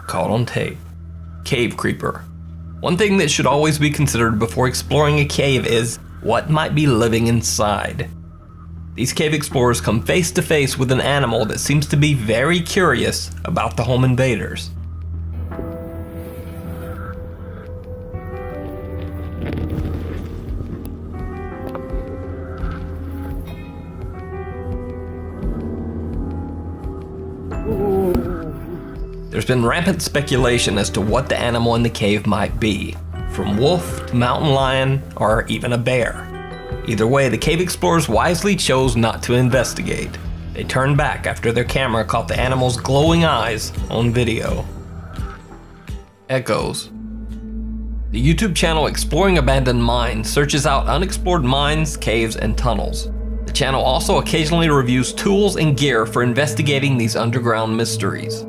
caught on tape. Cave creeper. One thing that should always be considered before exploring a cave is what might be living inside. These cave explorers come face to face with an animal that seems to be very curious about the home invaders. There's been rampant speculation as to what the animal in the cave might be, from wolf to mountain lion or even a bear. Either way, the cave explorers wisely chose not to investigate. They turned back after their camera caught the animal's glowing eyes on video. Echoes. The YouTube channel Exploring Abandoned Mines searches out unexplored mines, caves, and tunnels. The channel also occasionally reviews tools and gear for investigating these underground mysteries.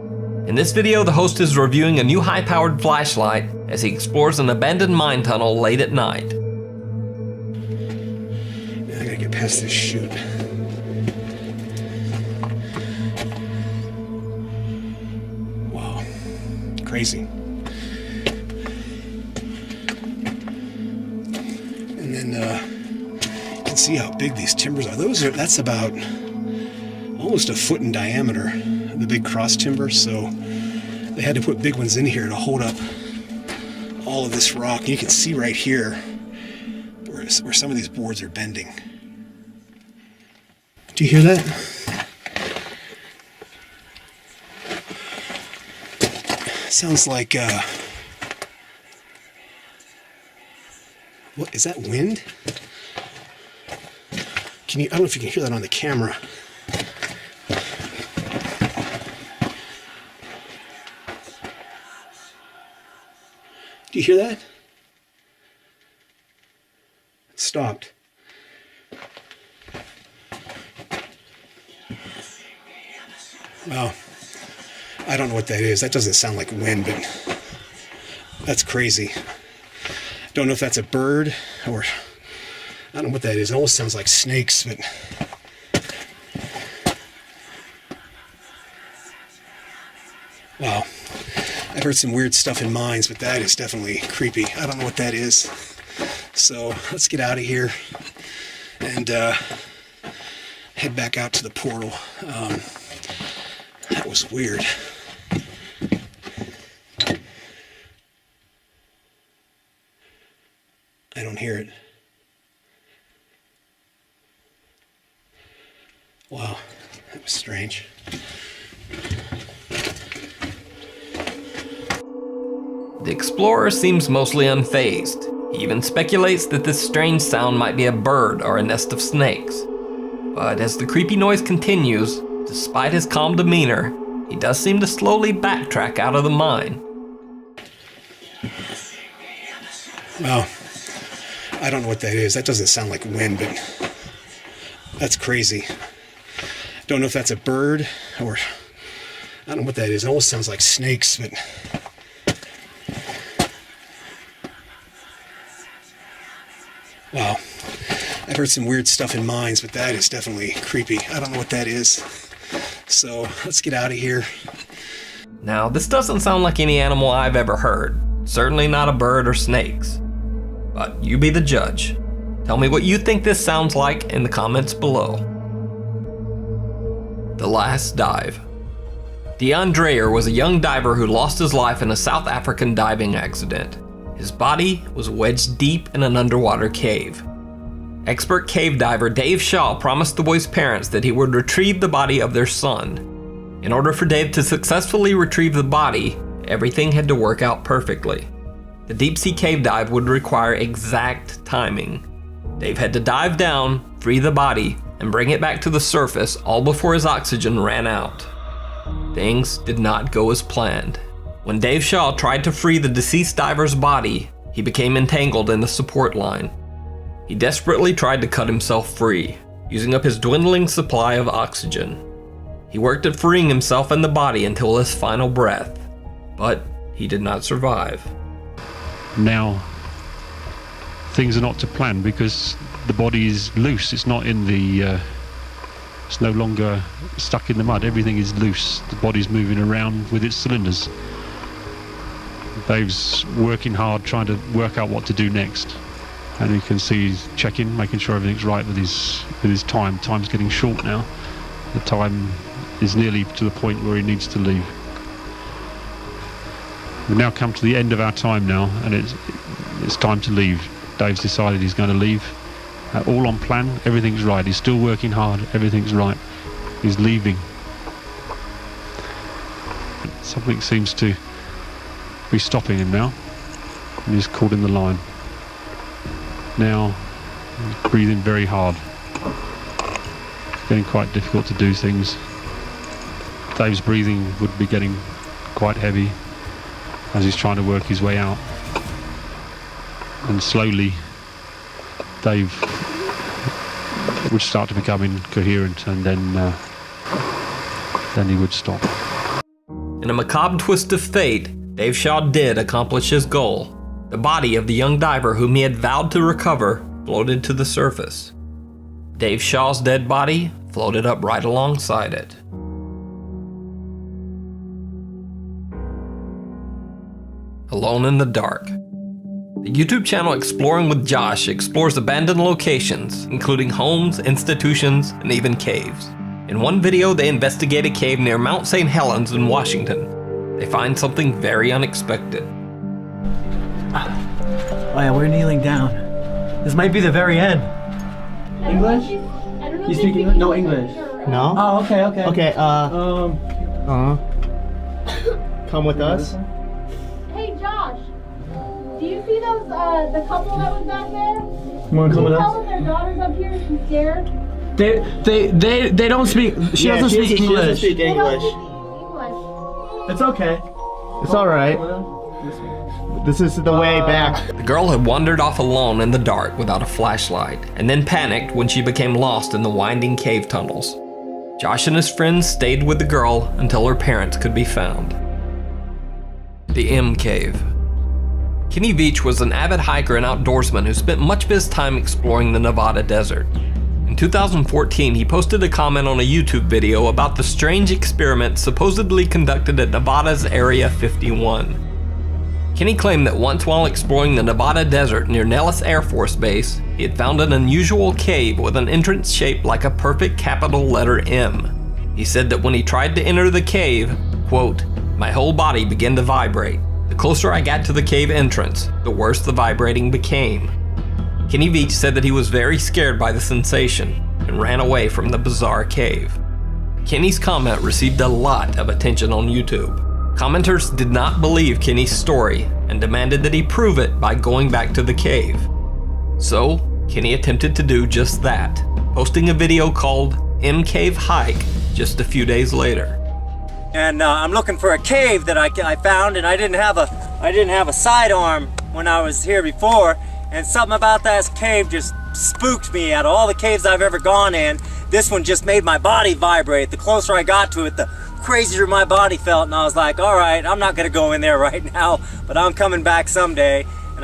In this video, the host is reviewing a new high-powered flashlight as he explores an abandoned mine tunnel late at night. I gotta get past this chute. Wow, crazy. And then you can see how big these timbers are. That's about almost a foot in diameter, the big cross timber, so they had to put big ones in here to hold up all of this rock. You can see right here where some of these boards are bending. Do you hear that? Sounds like what is that, wind? I don't know if you can hear that on the camera. Do you hear that? It stopped. Well, I don't know what that is. That doesn't sound like wind, but that's crazy. Don't know if that's a bird or I don't know what that is. It almost sounds like snakes, but wow. I've heard some weird stuff in mines, but that is definitely creepy. I don't know what that is. So let's get out of here and head back out to the portal. That was weird. I don't hear it. Wow, that was strange. The explorer seems mostly unfazed. He even speculates that this strange sound might be a bird or a nest of snakes. But as the creepy noise continues, despite his calm demeanor, he does seem to slowly backtrack out of the mine. Well, I don't know what that is. That doesn't sound like wind, but that's crazy. Don't know if that's a bird or I don't know what that is. It almost sounds like snakes, but wow. I've heard some weird stuff in mines, but that is definitely creepy. I don't know what that is. So let's get out of here. Now, this doesn't sound like any animal I've ever heard. Certainly not a bird or snakes. But you be the judge. Tell me what you think this sounds like in the comments below. The Last Dive. Deon Dreyer was a young diver who lost his life in a South African diving accident. His body was wedged deep in an underwater cave. Expert cave diver Dave Shaw promised the boy's parents that he would retrieve the body of their son. In order for Dave to successfully retrieve the body, everything had to work out perfectly. The deep-sea cave dive would require exact timing. Dave had to dive down, free the body, and bring it back to the surface all before his oxygen ran out. Things did not go as planned. When Dave Shaw tried to free the deceased diver's body, he became entangled in the support line. He desperately tried to cut himself free, using up his dwindling supply of oxygen. He worked at freeing himself and the body until his final breath, but he did not survive. Now, things are not to plan because the body is loose. It's not in the, it's no longer stuck in the mud. Everything is loose. The body's moving around with its cylinders. Dave's working hard, trying to work out what to do next. And you can see he's checking, making sure everything's right with his time. Time's getting short now. The time is nearly to the point where he needs to leave. We've now come to the end of our time now, and it's time to leave. Dave's decided he's going to leave. All on plan, everything's right. He's still working hard, everything's right. He's leaving. Something seems to be stopping him now, and he's caught in the line. Now, he's breathing very hard. It's getting quite difficult to do things. Dave's breathing would be getting quite heavy as he's trying to work his way out. And slowly, Dave would start to become incoherent, and then he would stop. In a macabre twist of fate, Dave Shaw did accomplish his goal. The body of the young diver whom he had vowed to recover floated to the surface. Dave Shaw's dead body floated up right alongside it. Alone in the Dark. The YouTube channel Exploring with Josh explores abandoned locations, including homes, institutions, and even caves. In one video, they investigate a cave near Mount St. Helens in Washington. They find something very unexpected. Oh yeah, we're kneeling down. This might be the very end. English? You speak English? No English. No? Oh, okay. Okay, come with us. Hey Josh, do you see those, the couple that was back there? You wanna come with Tell us? them their daughter's up here, she's scared. They don't speak. She doesn't speak She doesn't English. speak They don't English. speak English. It's okay. It's alright. This is the way back. The girl had wandered off alone in the dark without a flashlight, and then panicked when she became lost in the winding cave tunnels. Josh and his friends stayed with the girl until her parents could be found. The M Cave. Kenny Veach was an avid hiker and outdoorsman who spent much of his time exploring the Nevada desert. In 2014, he posted a comment on a YouTube video about the strange experiment supposedly conducted at Nevada's Area 51. Kenny claimed that once while exploring the Nevada desert near Nellis Air Force Base, he had found an unusual cave with an entrance shaped like a perfect capital letter M. He said that when he tried to enter the cave, quote, "My whole body began to vibrate. The closer I got to the cave entrance, the worse the vibrating became." Kenny Veach said that he was very scared by the sensation and ran away from the bizarre cave. Kenny's comment received a lot of attention on YouTube. Commenters did not believe Kenny's story and demanded that he prove it by going back to the cave. So, Kenny attempted to do just that, posting a video called M Cave Hike just a few days later. And I'm looking for a cave that I found, and I didn't have a sidearm when I was here before, and something about that cave just spooked me. Out of all the caves I've ever gone in, this one just made my body vibrate. The closer I got to it, the crazier my body felt, and I was like, all right, I'm not gonna go in there right now, but I'm coming back someday.